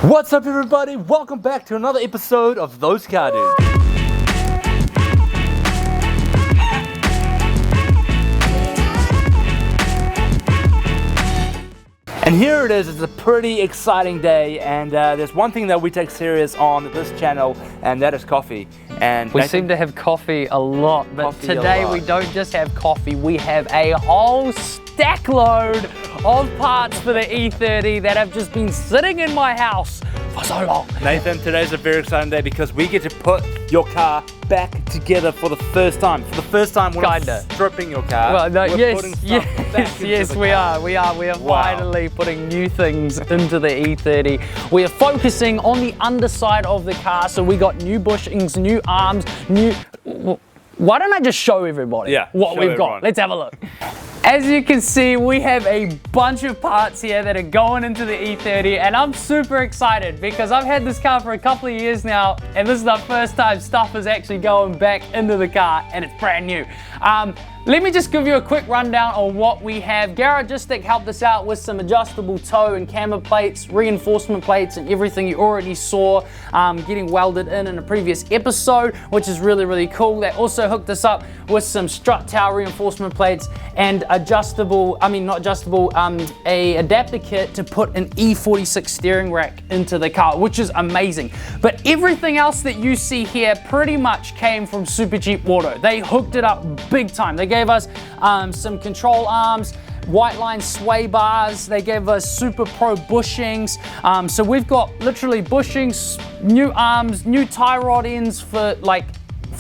What's up, everybody? Welcome back to another episode of Those Car Dudes. And here it is, it's a pretty exciting day, and there's one thing that we take serious on this channel, and that is coffee. And we seem to have coffee a lot, but today we don't just have coffee, we have a whole stack load of parts for the E30 that have just been sitting in my house for so long. Nathan, today's a very exciting day because we get to put your car back together for the first time. For the first time, we're not stripping your car. Well, no, yes, we are. We are finally putting new things into the E30. We are focusing on the underside of the car, so we got new bushings, new arms, new. Why don't I just show everybody what we've got? Let's have a look. As you can see, we have a bunch of parts here that are going into the E30, and I'm super excited because I've had this car for a couple of years now, and this is the first time stuff is actually going back into the car, and it's brand new. Let me just give you a quick rundown on what we have. Garage helped us out with some adjustable toe and camber plates, reinforcement plates, and everything you already saw getting welded in a previous episode, which is really, really cool. They also hooked us up with some strut tower reinforcement plates and a adapter kit to put an E46 steering rack into the car, which is amazing. But everything else that you see here pretty much came from Super Cheap Auto. They hooked it up big time. They gave us some control arms, Whiteline Sway bars. They gave us Super Pro bushings. So we've got literally bushings, new arms, new tie rod ends for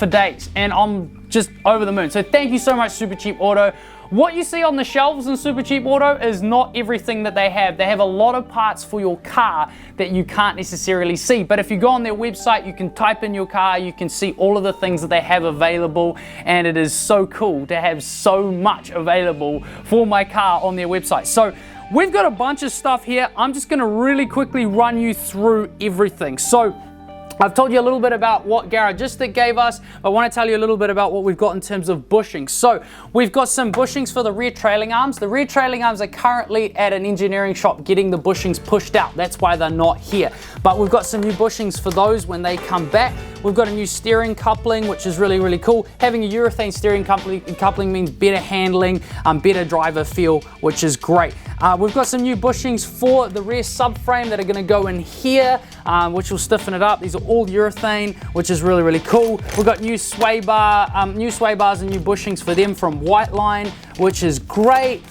days, and I'm just over the moon. So thank you so much, Super Cheap Auto. What you see on the shelves in Super Cheap Auto is not everything that they have. They have a lot of parts for your car that you can't necessarily see. But if you go on their website, you can type in your car, you can see all of the things that they have available, and it is so cool to have so much available for my car on their website. So we've got a bunch of stuff here. I'm just gonna really quickly run you through everything. So I've told you a little bit about what Garagistic gave us. I want to tell you a little bit about what we've got in terms of bushings. So we've got some bushings for the rear trailing arms. The rear trailing arms are currently at an engineering shop getting the bushings pushed out. That's why they're not here. But we've got some new bushings for those when they come back. We've got a new steering coupling, which is really, really cool. Having a urethane steering coupling means better handling, better driver feel, which is great. We've got some new bushings for the rear subframe that are going to go in here, which will stiffen it up. These are all urethane, which is really, really cool. We've got new sway bars and new bushings for them from Whiteline, which is great.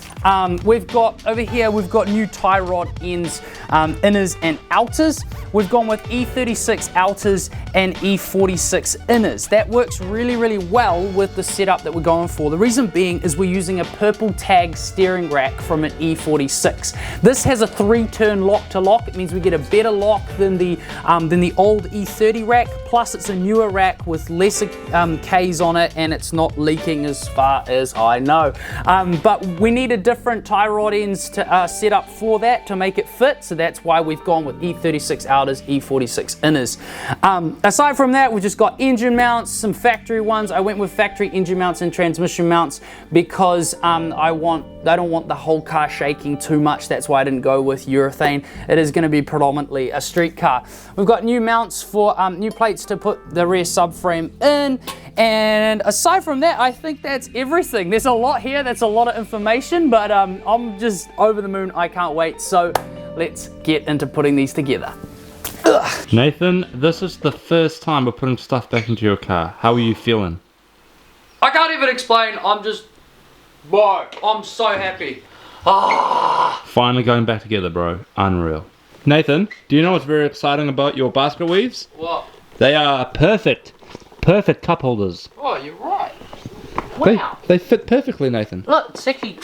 We've got over here, we've got new tie rod ends, inners and outers. We've gone with E36 outers and E46 inners. That works really, really well with the setup that we're going for. The reason being is we're using a purple tag steering rack from an E46. This has a 3-turn lock to lock. It means we get a better lock than the old E30 rack. Plus it's a newer rack with lesser Ks on it, and it's not leaking as far as I know. But we need a different tie rod ends to set up for that to make it fit. So that's why we've gone with E36 outers, E46 inners. Aside from that, we've just got engine mounts, some factory ones. I went with factory engine mounts and transmission mounts because I don't want the whole car shaking too much. That's why I didn't go with urethane. It is going to be predominantly a street car. We've got new mounts for new plates to put the rear subframe in. And aside from that, I think that's everything. There's a lot here. That's a lot of information, but I'm just over the moon. I can't wait. So let's get into putting these together. Ugh. Nathan, this is the first time we're putting stuff back into your car. How are you feeling? I can't even explain. I'm so happy. Finally going back together, bro. Unreal. Nathan, do you know what's very exciting about your basket weaves? What? They are perfect cup holders. Oh, you're right. Wow. They fit perfectly, Nathan. Look, it's actually,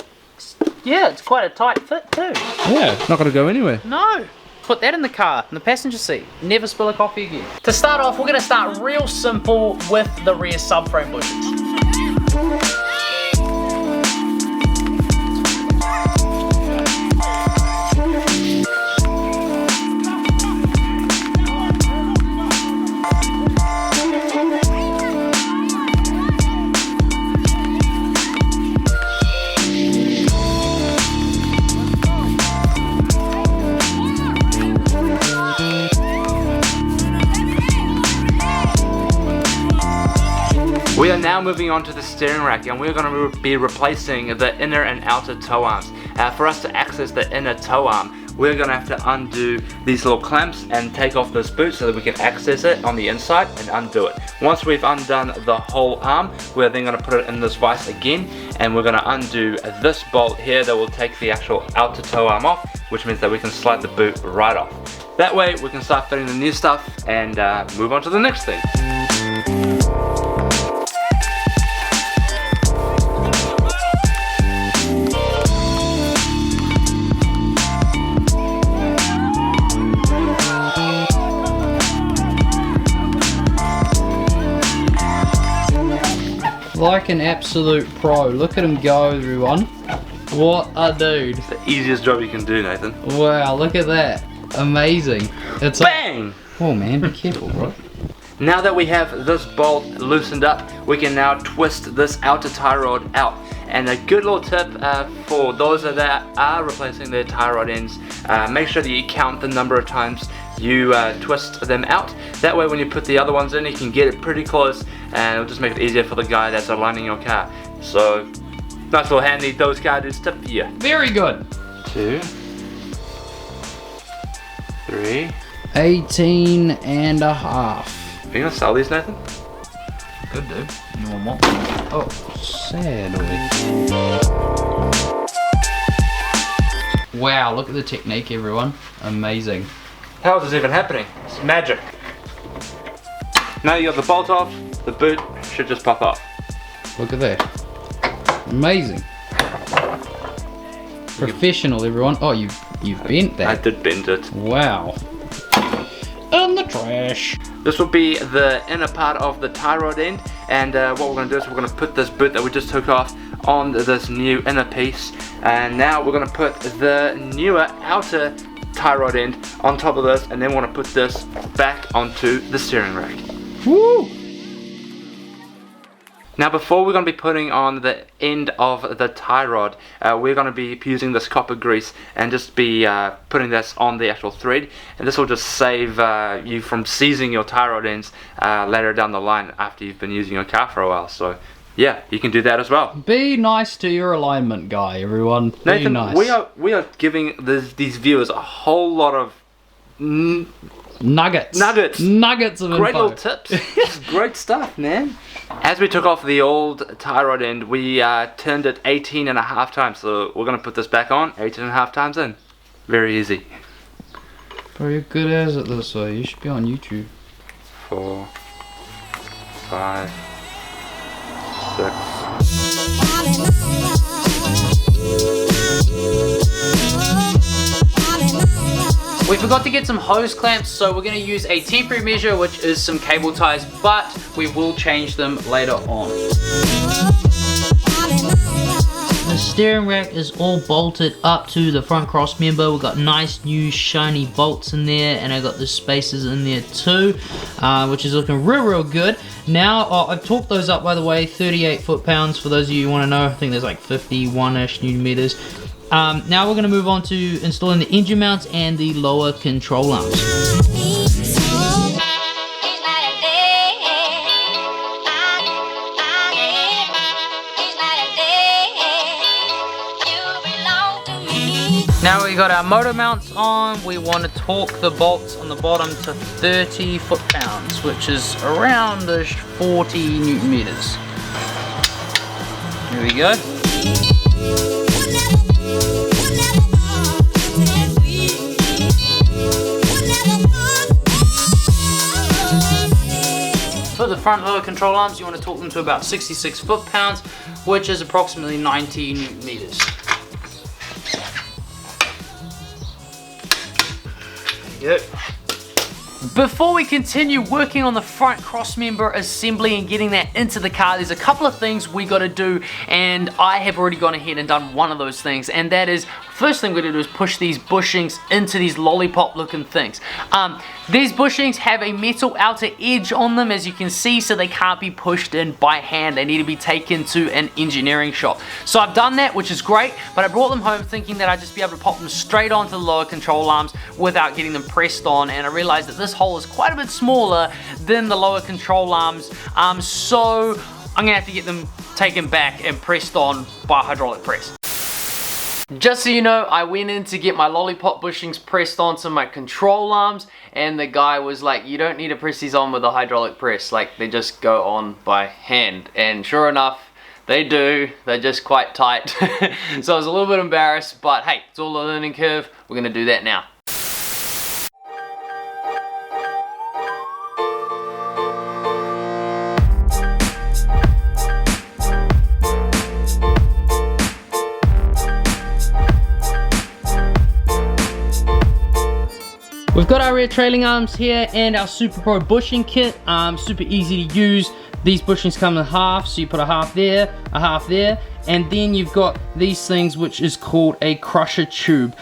yeah, it's quite a tight fit too. Yeah, not going to go anywhere. No. Put that in the car, in the passenger seat. Never spill a coffee again. To start off, we're going to start real simple with the rear subframe bushings. We are now moving on to the steering rack, and we're going to be replacing the inner and outer toe arms. For us to access the inner toe arm, we're going to have to undo these little clamps and take off this boot so that we can access it on the inside and undo it. Once we've undone the whole arm, we're then going to put it in this vise again, and we're going to undo this bolt here that will take the actual outer toe arm off, which means that we can slide the boot right off. That way we can start fitting the new stuff and move on to the next thing. Like an absolute pro. Look at him go, everyone. What a dude. It's the easiest job you can do, Nathan. Wow, look at that. Amazing. It's bang! Oh man, be careful, bro. Now that we have this bolt loosened up, we can now twist this outer tie rod out. And a good little tip for those that are replacing their tie rod ends, make sure that you count the number of times you twist them out. That way when you put the other ones in, you can get it pretty close, and it'll just make it easier for the guy that's aligning your car. So, nice little handy those guys tip for you. Very good. 2, 3. 18 and a half. Are you gonna sell these, Nathan? Could do. You want more? Oh, sadly. Wow, look at the technique, everyone. Amazing. How is this even happening? It's magic. Now you got the bolt off, the boot should just pop off. Look at that. Amazing. Professional, everyone. Oh, you bent that. I did bend it. Wow. In the trash. This will be the inner part of the tie rod end, and what we're going to do is we're going to put this boot that we just took off on this new inner piece, and now we're going to put the newer outer tie rod end on top of this, and then we're going to put this back onto the steering rack. Woo! Now before we're going to be putting on the end of the tie rod, we're going to be using this copper grease and just be putting this on the actual thread, and this will just save you from seizing your tie rod ends later down the line after you've been using your car for a while. So yeah, you can do that as well. Be nice to your alignment guy, everyone. Be Nathan, nice. we are giving these viewers a whole lot of nuggets of great info. little tips. It's great stuff, man. As we took off the old tie rod end, we turned it 18.5 times, so we're going to put this back on 18.5 times in. Very easy. Bro, you're good as it this way. You should be on YouTube. 4, 5, 6. We forgot to get some hose clamps, so we're going to use a temporary measure, which is some cable ties, but we will change them later on. The steering rack is all bolted up to the front cross member. We've got nice new shiny bolts in there, and I got the spacers in there too, which is looking real good. Now, I've torqued those up, by the way, 38 foot-pounds for those of you who want to know. I think there's like 51-ish Newton meters. Now we're going to move on to installing the engine mounts and the lower control arms. Now we got our motor mounts on. We want to torque the bolts on the bottom to 30 foot-pounds, which is around 40 Newton meters. Here we go. For the front lower control arms, you want to torque them to about 66 foot-pounds, which is approximately 90 Newton meters. There you go. Before we continue working on the front crossmember assembly and getting that into the car, there's a couple of things we got to do, and I have already gone ahead and done one of those things, and that is, first thing we're going to do is push these bushings into these lollipop looking things. These bushings have a metal outer edge on them, as you can see, so they can't be pushed in by hand. They need to be taken to an engineering shop. So I've done that, which is great, but I brought them home thinking that I'd just be able to pop them straight onto the lower control arms without getting them pressed on, and I realized that this hole is quite a bit smaller than the lower control arms. So I'm gonna have to get them taken back and pressed on by hydraulic press. Just so you know, I went in to get my lollipop bushings pressed onto my control arms, and the guy was like, you don't need to press these on with a hydraulic press, like they just go on by hand. And sure enough, they do, they're just quite tight. So I was a little bit embarrassed, but hey, it's all a learning curve. We're gonna do that now. We've got our rear trailing arms here and our Super Pro bushing kit. Super easy to use. These bushings come in half, so you put a half there, and then you've got these things which is called a crusher tube.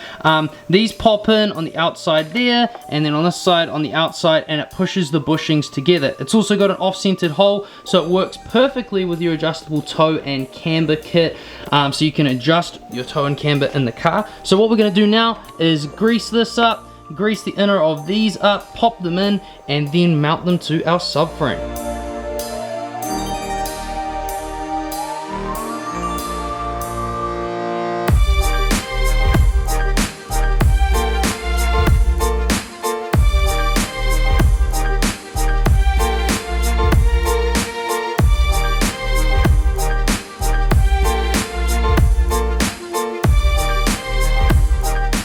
These pop in on the outside there, and then on this side on the outside, and it pushes the bushings together. It's also got an off-centered hole, so it works perfectly with your adjustable toe and camber kit, so you can adjust your toe and camber in the car. So what we're gonna do now is grease this up, grease the inner of these up, pop them in, and then mount them to our subframe.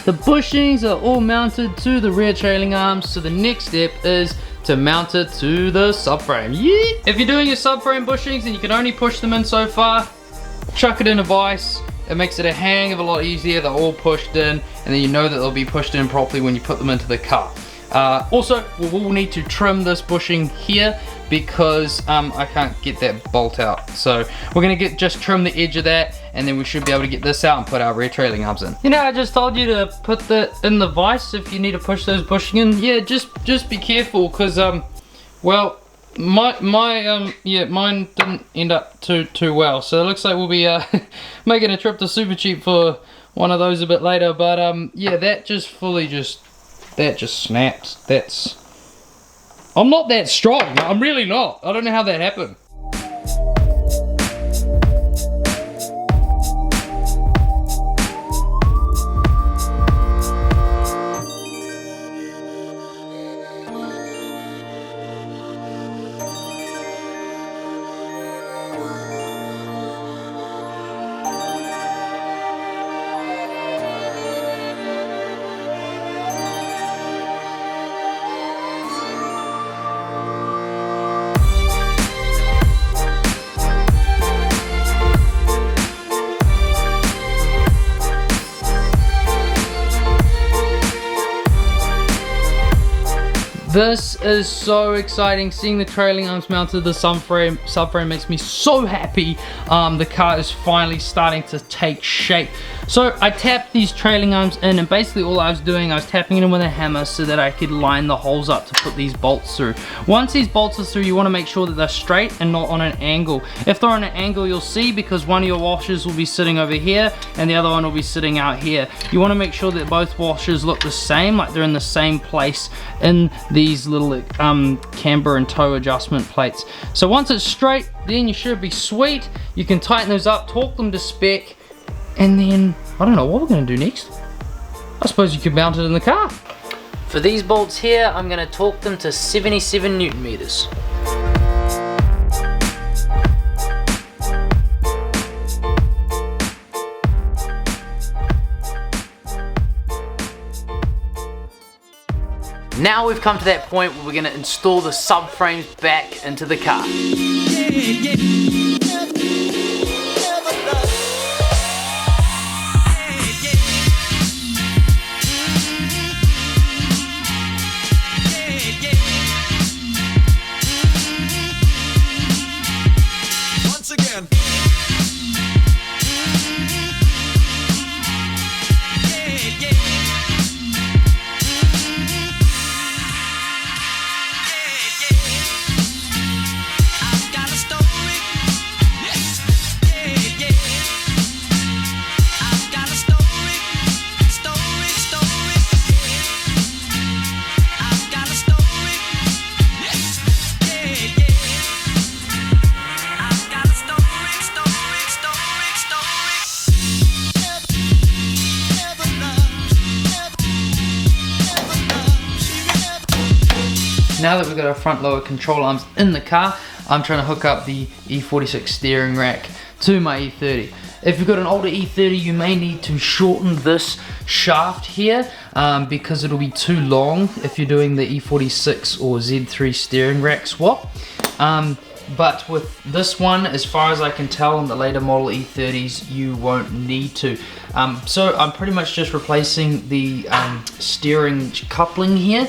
The bushings are all mounted to the rear trailing arms, so the next step is to mount it to the subframe. Yeah. If you're doing your subframe bushings and you can only push them in so far, chuck it in a vise. It makes it a hang of a lot easier. They're all pushed in, and then you know that they'll be pushed in properly when you put them into the car. Also, we will need to trim this bushing here because I can't get that bolt out. So we're gonna just trim the edge of that, and then we should be able to get this out and put our rear trailing arms in. You know, I just told you to put that in the vise if you need to push those bushing in. Yeah, just be careful, because well, mine didn't end up too well. So it looks like we'll be making a trip to Super Cheap for one of those a bit later. But yeah, that just snapped. I'm not that strong. I'm really not. I don't know how that happened. This is so exciting. Seeing the trailing arms mounted to the subframe makes me so happy. The car is finally starting to take shape. So I tapped these trailing arms in, and basically all I was doing, I was tapping it in with a hammer so that I could line the holes up to put these bolts through. Once these bolts are through, you want to make sure that they're straight and not on an angle. If they're on an angle, you'll see, because one of your washers will be sitting over here and the other one will be sitting out here. You want to make sure that both washers look the same, like they're in the same place in these little camber and toe adjustment plates. So once it's straight, then you should be sweet. You can tighten those up, torque them to spec, and then I don't know what we're going to do next. I suppose you could mount it in the car. For these bolts here, I'm going to torque them to 77 Newton meters. Now we've come to that point where we're going to install the subframes back into the car. Once again. I've got a story. Now that we've got our front lower control arms in the car, I'm trying to hook up the E46 steering rack to my E30. If you've got an older E30, you may need to shorten this shaft here because it'll be too long if you're doing the E46 or Z3 steering rack swap. But with this one, as far as I can tell, on the later model E30s, you won't need to. So I'm pretty much just replacing the steering coupling here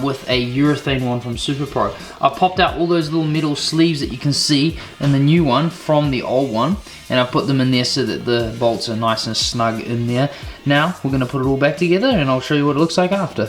with a urethane one from Super Pro. I popped out all those little metal sleeves that you can see in the new one from the old one, and I put them in there so that the bolts are nice and snug in there. Now we're going to put it all back together, and I'll show you what it looks like after.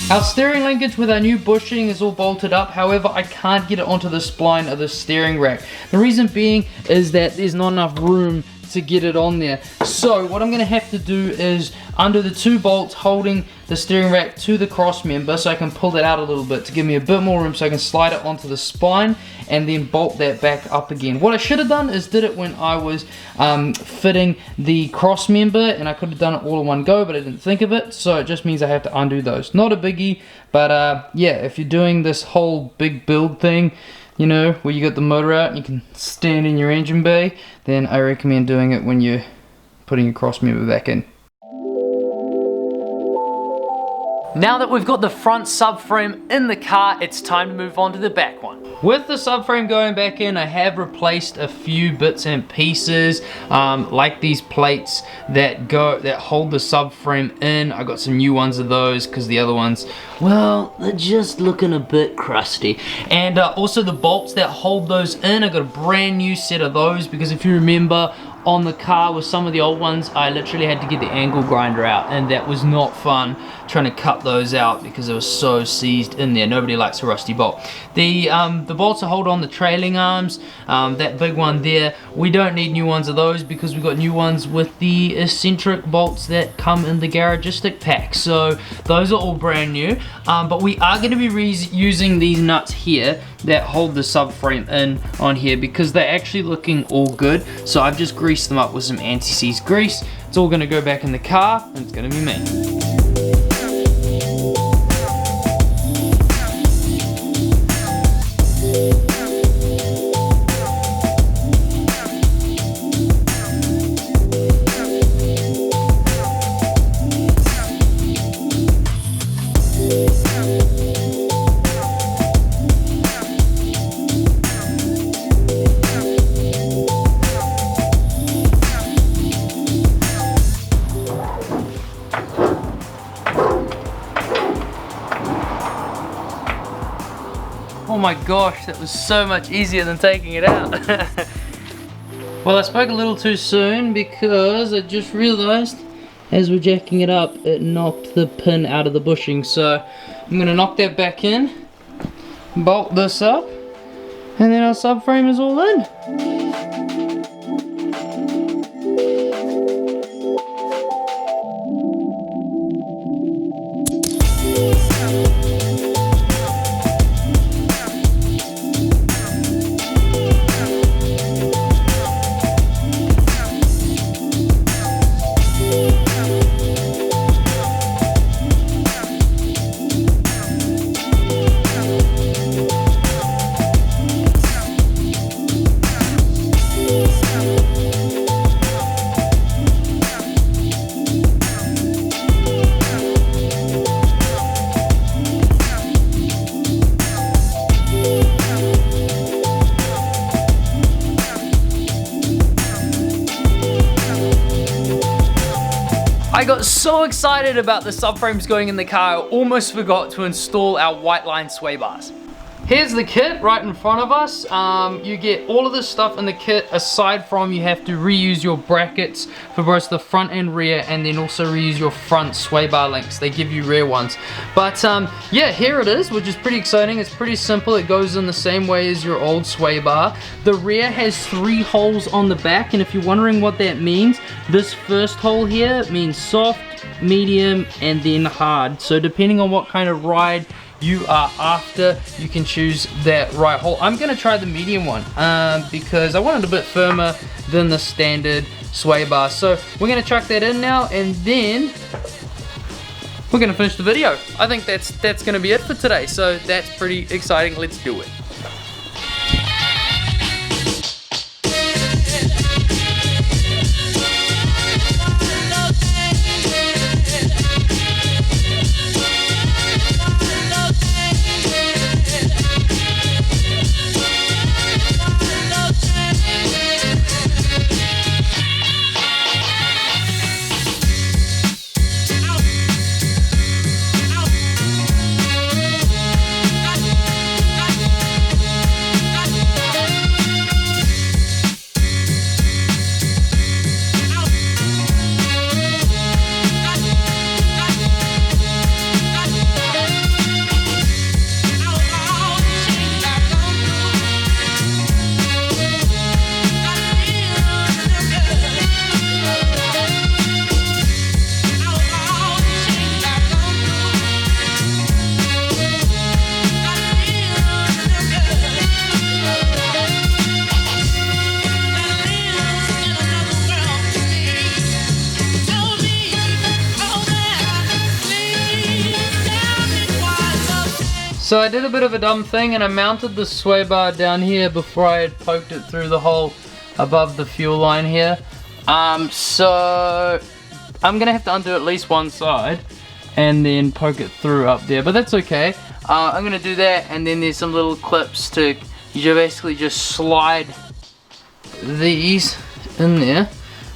Our steering linkage with our new bushing is all bolted up, however I can't get it onto the spline of the steering rack. The reason being is that there's not enough room to get it on there. So what I'm going to have to do is undo the two bolts holding the steering rack to the cross member so I can pull that out a little bit to give me a bit more room so I can slide it onto the spine and then bolt that back up again. What I should have done is did it when I was fitting the cross member, and I could have done it all in one go, but I didn't think of it, so it just means I have to undo those. Not a biggie, but yeah, if you're doing this whole big build thing, you know, where you got the motor out and you can stand in your engine bay, then I recommend doing it when you're putting your cross member back in. Now that we've got the front subframe in the car, it's time to move on to the back one. With the subframe going back in, I have replaced a few bits and pieces, like these plates that hold the subframe in. I got some new ones of those because the other ones, well, they're just looking a bit crusty. And also the bolts that hold those in, I got a brand new set of those because if you remember, on the car with some of the old ones, I literally had to get the angle grinder out, and that was not fun trying to cut those out because it was so seized in there. Nobody likes a rusty bolt. The bolts that hold on the trailing arms, that big one there, we don't need new ones of those because we got new ones with the eccentric bolts that come in the Garagistic pack. So those are all brand new, but we are going to be using these nuts here that hold the subframe in on here because they're actually looking all good. So I've just greased them up with some anti-seize grease. It's all going to go back in the car, and it's going to be me. Oh my gosh, that was so much easier than taking it out. Well, I spoke a little too soon because I just realized as we're jacking it up, it knocked the pin out of the bushing. So I'm gonna knock that back in, bolt this up, and then our subframe is all in. I got so excited about the subframes going in the car, I almost forgot to install our Whiteline Sway bars. Here's the kit right in front of us. You get all of this stuff in the kit, aside from you have to reuse your brackets for both the front and rear, and then also reuse your front sway bar links. They give you rear ones. But yeah, here it is, which is pretty exciting. It's pretty simple. It goes in the same way as your old sway bar. The rear has 3 holes on the back, and if you're wondering what that means, this first hole here means soft, medium, and then hard. So depending on what kind of ride you are after, you can choose that right hole. I'm gonna try the medium one because I want it a bit firmer than the standard sway bar. So we're gonna chuck that in now, and then we're gonna finish the video. I think that's gonna be it for today. So that's pretty exciting. Let's do it. So I did a bit of a dumb thing and I mounted the sway bar down here before I had poked it through the hole above the fuel line here. So I'm gonna have to undo at least one side and then poke it through up there, but that's okay. I'm gonna do that, and then there's some little clips to, you basically just slide these in there.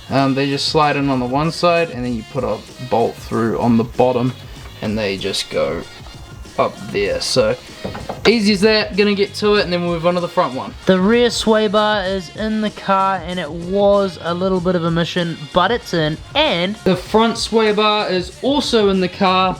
They just slide in on the one side, and then you put a bolt through on the bottom and they just go up there. So easy as that. Gonna get to it and then we'll move on to the front one. The rear sway bar is in the car and it was a little bit of a mission, but it's in. And the front sway bar is also in the car,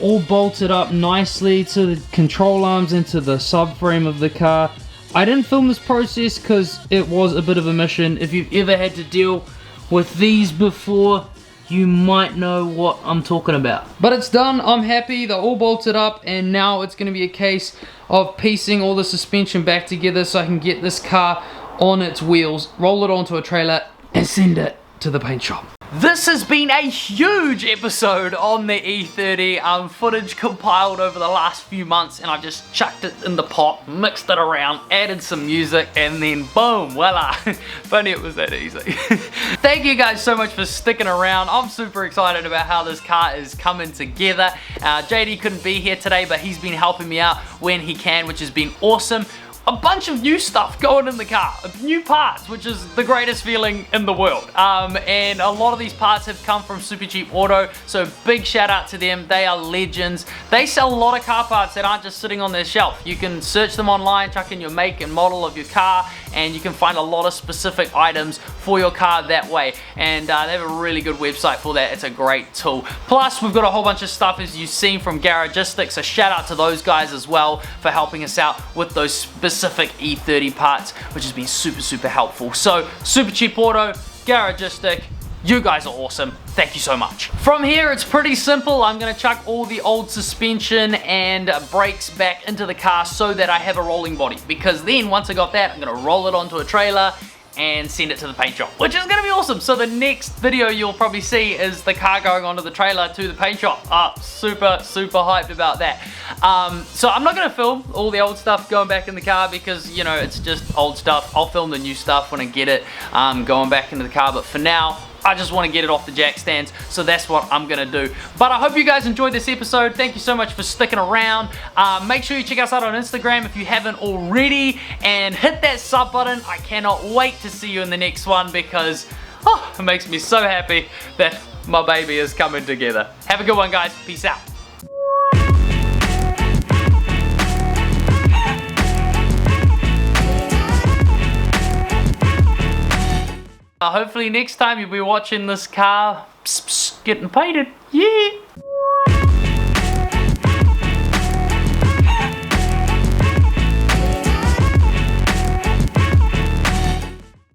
all bolted up nicely to the control arms and to the subframe of the car. I didn't film this process because it was a bit of a mission. If you've ever had to deal with these before, you might know what I'm talking about. But it's done, I'm happy, they're all bolted up, and now it's gonna be a case of piecing all the suspension back together so I can get this car on its wheels, roll it onto a trailer, and send it to the paint shop. This has been a huge episode on the E30, footage compiled over the last few months, and I've just chucked it in the pot, mixed it around, added some music, and then boom, voila. If only it was that easy. Thank you guys so much for sticking around. I'm super excited about how this car is coming together. JD couldn't be here today, but he's been helping me out when he can, which has been awesome. A bunch of new stuff going in the car, new parts, which is the greatest feeling in the world. And a lot of these parts have come from Super Cheap Auto, so big shout out to them. They are legends. They sell a lot of car parts that aren't just sitting on their shelf. You can search them online, chuck in your make and model of your car, and you can find a lot of specific items for your car that way. And they have a really good website for that. It's a great tool. Plus, we've got a whole bunch of stuff, as you've seen, from Garagistics, so shout out to those guys as well for helping us out with those specific E30 parts, which has been super helpful. So Super Cheap Auto, Garagistic, you guys are awesome. Thank you so much. From here, it's pretty simple. I'm gonna chuck all the old suspension and brakes back into the car so that I have a rolling body, because then once I got that, I'm gonna roll it onto a trailer and send it to the paint shop, which is gonna be awesome. So the next video you'll probably see is the car going onto the trailer to the paint shop. Super hyped about that. So I'm not gonna film all the old stuff going back in the car because, you know, it's just old stuff. I'll film the new stuff when I get it going back into the car, but for now, I just want to get it off the jack stands, so that's what I'm gonna do. But I hope you guys enjoyed this episode. Thank you so much for sticking around. Make sure you check us out on Instagram if you haven't already, and hit that sub button. I cannot wait to see you in the next one because it makes me so happy that my baby is coming together. Have a good one, guys. Peace out. Hopefully next time you'll be watching this car getting painted. Yeah.